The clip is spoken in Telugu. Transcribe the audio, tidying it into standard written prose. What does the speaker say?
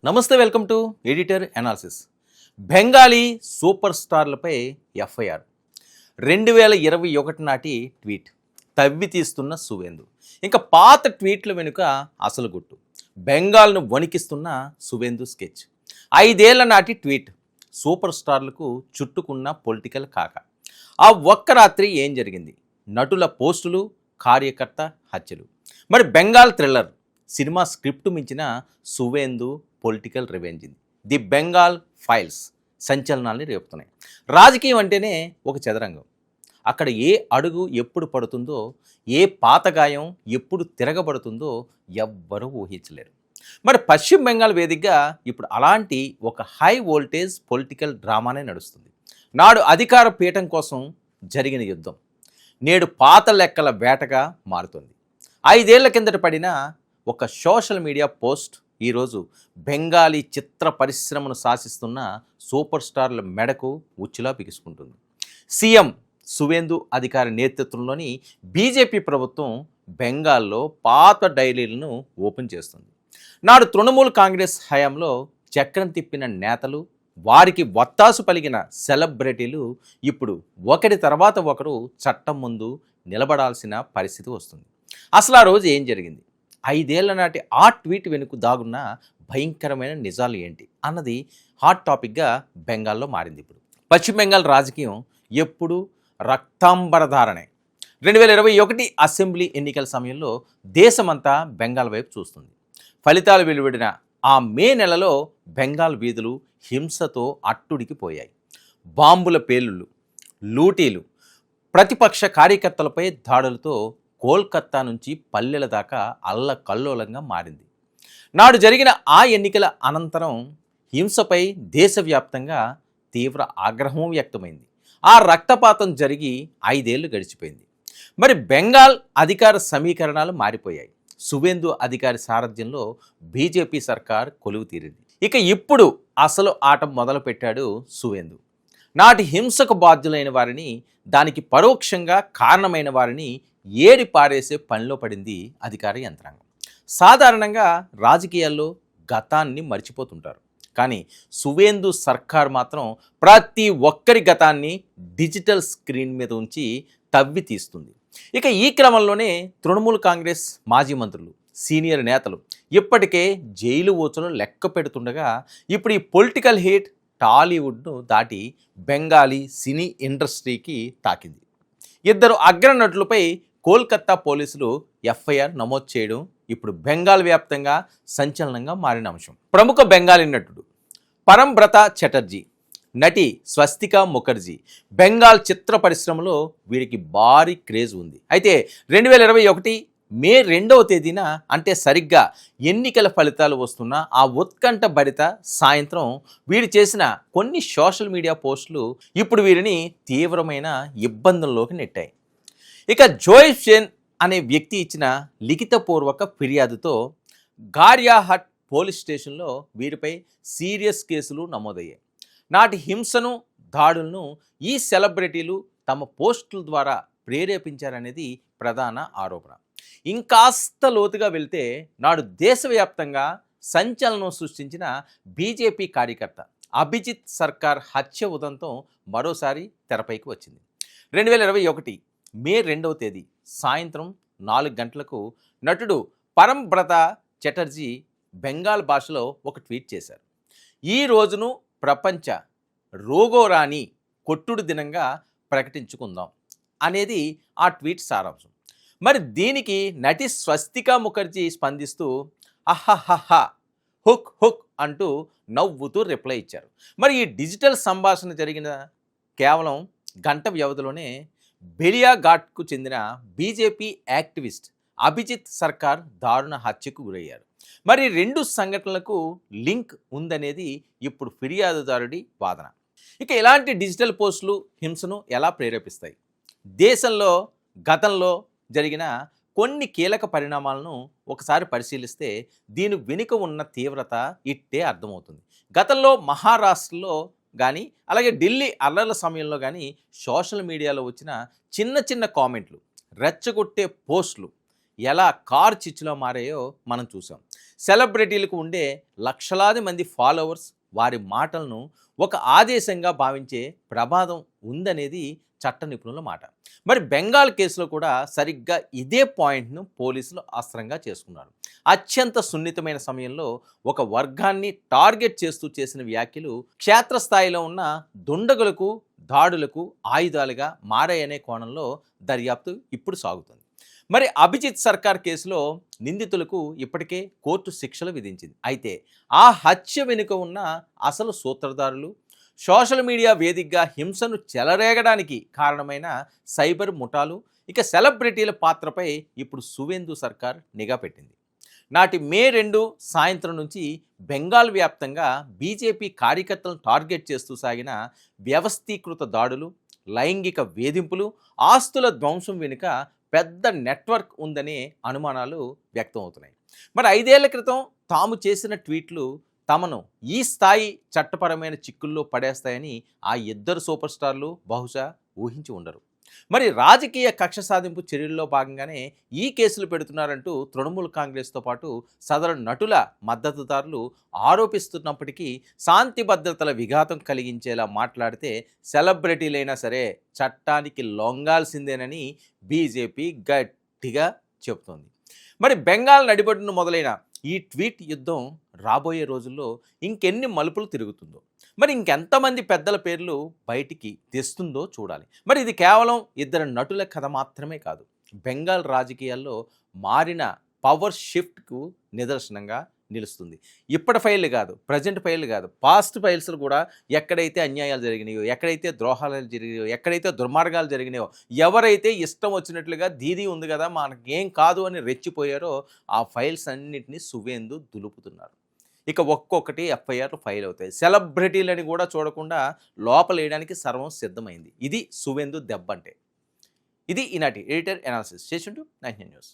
నమస్తే, welcome to editor analysis. Bengali super స్టార్లపై ఎఫ్ఐఆర్. 2021 నాటి ట్వీట్ తవ్వి తీస్తున్న సువేందు. ఇంకా పాత ట్వీట్ల వెనుక అసలు గుట్టు. బెంగాల్ను వణికిస్తున్న సువేందు స్కెచ్. 5 ఏళ్ల నాటి ట్వీట్ సూపర్ స్టార్లకు చుట్టుకున్న పొలిటికల్ కాక. ఆ ఒక్క రాత్రి ఏం జరిగింది? నటుల పోస్టులు, కార్యకర్త హత్యలు. మరి బెంగాల్ థ్రిల్లర్ సినిమా స్క్రిప్ట్ మించిన Suvendu political revenge. The Bengal files సంచలనాల్ని రేపుతున్నాయి. రాజకీయం అంటేనే ఒక చదరంగం. అక్కడ ఏ అడుగు ఎప్పుడు పడుతుందో, ఏ పాతగాయం ఎప్పుడు తిరగబడుతుందో ఎవ్వరూ ఊహించలేరు. మరి పశ్చిమ బెంగాల్ వేదికగా ఇప్పుడు అలాంటి ఒక హై వోల్టేజ్ పొలిటికల్ డ్రామానే నడుస్తుంది. నాడు అధికార పీఠం కోసం జరిగిన యుద్ధం నేడు పాత లెక్కల వేటగా మారుతుంది. 5 ఏళ్ల కిందట పడిన ఒక సోషల్ మీడియా పోస్ట్ ఈరోజు బెంగాలీ చిత్ర పరిశ్రమను శాసిస్తున్న సూపర్ స్టార్ల మెడకు ఉచ్చులా బిగుసుకుంటుంది. సీఎం సువేందు అధికారి నేతృత్వంలోని బీజేపీ ప్రభుత్వం బెంగాల్లో పాత డైరీలను ఓపెన్ చేస్తుంది. నాడు తృణమూల్ కాంగ్రెస్ హయాంలో చక్రం తిప్పిన నేతలు, వారికి వత్తాసు పలిగిన సెలబ్రిటీలు ఇప్పుడు ఒకరి తర్వాత ఒకరు చట్టం ముందు నిలబడాల్సిన పరిస్థితి వస్తుంది. అసలు ఆ రోజు ఏం జరిగింది? 5 ఏళ్ల నాటి ఆ ట్వీట్ వెనుక దాగున్న భయంకరమైన నిజాలు ఏంటి అన్నది హాట్ టాపిక్గా బెంగాల్లో మారింది. ఇప్పుడు పశ్చిమ బెంగాల్ రాజకీయం ఎప్పుడు రక్తాంబరధారణే. 2021 అసెంబ్లీ ఎన్నికల సమయంలో దేశమంతా బెంగాల్ వైపు చూస్తుంది. ఫలితాలు వెలువడిన ఆ మే నెలలో బెంగాల్ వీధులు హింసతో అట్టుడికిపోయాయి. బాంబుల పేలుళ్ళు, లూటీలు, ప్రతిపక్ష కార్యకర్తలపై దాడులతో కోల్కతా నుంచి పల్లెల దాకా అల్లకల్లోలంగా మారింది. నాడు జరిగిన ఆ ఎన్నికల అనంతరం హింసపై దేశవ్యాప్తంగా తీవ్ర ఆగ్రహం వ్యక్తమైంది. ఆ రక్తపాతం జరిగి 5 ఏళ్లు గడిచిపోయింది. మరి బెంగాల్ అధికార సమీకరణాలు మారిపోయాయి. సువేందు అధికారి సారథ్యంలో బీజేపీ సర్కార్ కొలువు తీరింది. ఇక ఇప్పుడు అసలు ఆట మొదలుపెట్టాడు సువేందు. నాటి హింసకు బాధ్యులైన వారిని, దానికి పరోక్షంగా కారణమైన వారిని ఏడి పారేసే పనిలో పడింది అధికార యంత్రాంగం. సాధారణంగా రాజకీయాల్లో గతాన్ని మర్చిపోతుంటారు, కానీ సువేందు సర్కార్ మాత్రం ప్రతి ఒక్కరి గతాన్ని డిజిటల్ స్క్రీన్ మీద ఉంచి తవ్వి తీస్తుంది. ఇక ఈ క్రమంలోనే తృణమూల్ కాంగ్రెస్ మాజీ మంత్రులు, సీనియర్ నేతలు ఇప్పటికే జైలు ఊచలు లెక్క పెడుతుండగా ఇప్పుడు ఈ పొలిటికల్ హీట్ టాలీవుడ్ను దాటి బెంగాలీ సినీ ఇండస్ట్రీకి తాకింది. 2 అగ్రనటులపై కోల్కతా పోలీసులు ఎఫ్ఐఆర్ నమోదు చేయడం ఇప్పుడు బెంగాల్ వ్యాప్తంగా సంచలనంగా మారిన అంశం. ప్రముఖ బెంగాలీ నటుడు పరంబ్రత చటర్జీ, నటి స్వస్తికా ముఖర్జీ బెంగాల్ చిత్ర పరిశ్రమలో వీరికి భారీ క్రేజ్ ఉంది. అయితే 2021 మే 2వ తేదీన, అంటే సరిగ్గా ఎన్నికల ఫలితాలు వస్తున్న ఆ ఉత్కంఠ భరిత సాయంత్రం వీరు చేసిన కొన్ని సోషల్ మీడియా పోస్టులు ఇప్పుడు వీరిని తీవ్రమైన ఇబ్బందుల్లోకి నెట్టాయి. ఇక జోయ్ షేన్ అనే వ్యక్తి ఇచ్చిన లిఖితపూర్వక ఫిర్యాదుతో గార్యాహట్ పోలీస్ స్టేషన్లో వీరిపై సీరియస్ కేసులు నమోదయ్యాయి. నాటి హింసను, దాడులను ఈ సెలబ్రిటీలు తమ పోస్టుల ద్వారా ప్రేరేపించారనేది ప్రధాన ఆరోపణ. ఇంకాస్త లోతుగా వెళ్తే నాడు దేశవ్యాప్తంగా సంచలనం సృష్టించిన బీజేపీ కార్యకర్త అభిజిత్ సర్కార్ హత్య ఉదంతం మరోసారి తెరపైకి వచ్చింది. 2021 మే 2వ తేదీ సాయంత్రం 4 గంటలకు నటుడు పరంబ్రత చటర్జీ బెంగాల్ భాషలో ఒక ట్వీట్ చేశారు. ఈ రోజును ప్రపంచ రోగోరాని కొట్టుడు దినంగా ప్రకటించుకుందాం అనేది ఆ ట్వీట్ సారాంశం. మరి దీనికి నటి స్వస్తికా ముఖర్జీ స్పందిస్తూ అహహహ హుక్ హుక్ అంటూ నవ్వుతూ రిప్లై ఇచ్చారు. మరి ఈ డిజిటల్ సంభాషణ జరిగిన కేవలం గంట వ్యవధిలోనే బెలియాఘాట్కు చెందిన బీజేపీ యాక్టివిస్ట్ అభిజిత్ సర్కార్ దారుణ హత్యకు గురయ్యారు. మరి 2 సంఘటనలకు లింక్ ఉందనేది ఇప్పుడు ఫిర్యాదుదారుడి వాదన. ఇక ఇలాంటి డిజిటల్ పోస్టులు హింసను ఎలా ప్రేరేపిస్తాయి? దేశంలో గతంలో జరిగిన కొన్ని కీలక పరిణామాలను ఒకసారి పరిశీలిస్తే దీని వెనుక ఉన్న తీవ్రత ఇట్టే అర్థమవుతుంది. గతంలో మహారాష్ట్రలో కానీ, అలాగే ఢిల్లీ అల్లర్ల సమయంలో కానీ సోషల్ మీడియాలో వచ్చిన చిన్న చిన్న కామెంట్లు, రెచ్చగొట్టే పోస్టులు ఎలా కార్ చిచ్చులో మారాయో మనం చూసాం. సెలబ్రిటీలకు ఉండే లక్షలాది మంది ఫాలోవర్స్ వారి మాటలను ఒక ఆదేశంగా భావించే ప్రమాదం ఉందనేది చట్ట నిపుణుల మాట. మరి బెంగాల్ కేసులో కూడా సరిగ్గా ఇదే పాయింట్ను పోలీసులు అస్త్రంగా చేసుకున్నారు. అత్యంత సున్నితమైన సమయంలో ఒక వర్గాన్ని టార్గెట్ చేస్తూ చేసిన వ్యాఖ్యలు క్షేత్రస్థాయిలో ఉన్న దుండగులకు దాడులకు ఆయుధాలుగా మారాయనే కోణంలో దర్యాప్తు ఇప్పుడు సాగుతుంది. మరి అభిజిత్ సర్కార్ కేసులో నిందితులకు ఇప్పటికే కోర్టు శిక్షలు విధించింది. అయితే ఆ హత్య వెనుక ఉన్న అసలు సూత్రధారులు, సోషల్ మీడియా వేదికగా హింసను చెలరేగడానికి కారణమైన సైబర్ ముఠాలు, ఇక సెలబ్రిటీల పాత్రపై ఇప్పుడు సువేందు సర్కార్ నిఘా పెట్టింది. నాటి మే 2 సాయంత్రం నుంచి బెంగాల్ వ్యాప్తంగా బీజేపీ కార్యకర్తలను టార్గెట్ చేస్తూ సాగిన వ్యవస్థీకృత దాడులు, లైంగిక వేధింపులు, ఆస్తుల ధ్వంసం వెనుక పెద్ద నెట్వర్క్ ఉందనే అనుమానాలు వ్యక్తం అవుతున్నాయి. మరి 5 ఏళ్ల క్రితం తాము చేసిన ట్వీట్లు తమను ఈ స్థాయి చట్టపరమైన చిక్కుల్లో పడేస్తాయని ఆ ఇద్దరు సూపర్ స్టార్లు బహుశా ఊహించి ఉండరు. మరి రాజకీయ కక్ష సాధింపు చర్యల్లో భాగంగానే ఈ కేసులు పెడుతున్నారంటూ తృణమూల్ కాంగ్రెస్తో పాటు సదరు నటుల మద్దతుదారులు ఆరోపిస్తున్నప్పటికీ శాంతి భద్రతల విఘాతం కలిగించేలా మాట్లాడితే సెలబ్రిటీలైనా సరే చట్టానికి లొంగాల్సిందేనని బీజేపీ గట్టిగా చెబుతోంది. మరి బెంగాల్ నడిబొడ్డును మొదలైన ఈ ట్వీట్ యుద్ధం రాబోయే రోజుల్లో ఇంకెన్ని మలుపులు తిరుగుతుందో, మరి ఇంకెంతమంది పెద్దల పేర్లు బయటికి తెస్తుందో చూడాలి. మరి ఇది కేవలం ఇద్దరు నటుల కథ మాత్రమే కాదు, బెంగాల్ రాజకీయాల్లో మారిన పవర్ షిఫ్ట్కు నిదర్శనంగా నిలుస్తుంది. ఇప్పటి ఫైళ్ళు కాదు, ప్రజెంట్ ఫైళ్ళు కాదు, పాస్ట్ ఫైల్స్లు కూడా ఎక్కడైతే అన్యాయాలు జరిగినాయో, ఎక్కడైతే ద్రోహాలు జరిగినాయో, ఎక్కడైతే దుర్మార్గాలు జరిగినాయో, ఎవరైతే ఇష్టం వచ్చినట్లుగా దీదీ ఉంది కదా మనకేం కాదు అని రెచ్చిపోయారో ఆ ఫైల్స్ అన్నింటినీ సువేందు దులుపుతున్నారు. ఇక ఒక్కొక్కటి ఎఫ్ఐఆర్లు ఫైల్ అవుతాయి. సెలబ్రిటీలని కూడా చూడకుండా లోపలేయడానికి సర్వం సిద్ధమైంది. ఇది సువేందు దెబ్బ అంటే. ఇది ఈనాటి ఎడిటర్ అనాలిసిస్. చేసిండు 99 న్యూస్.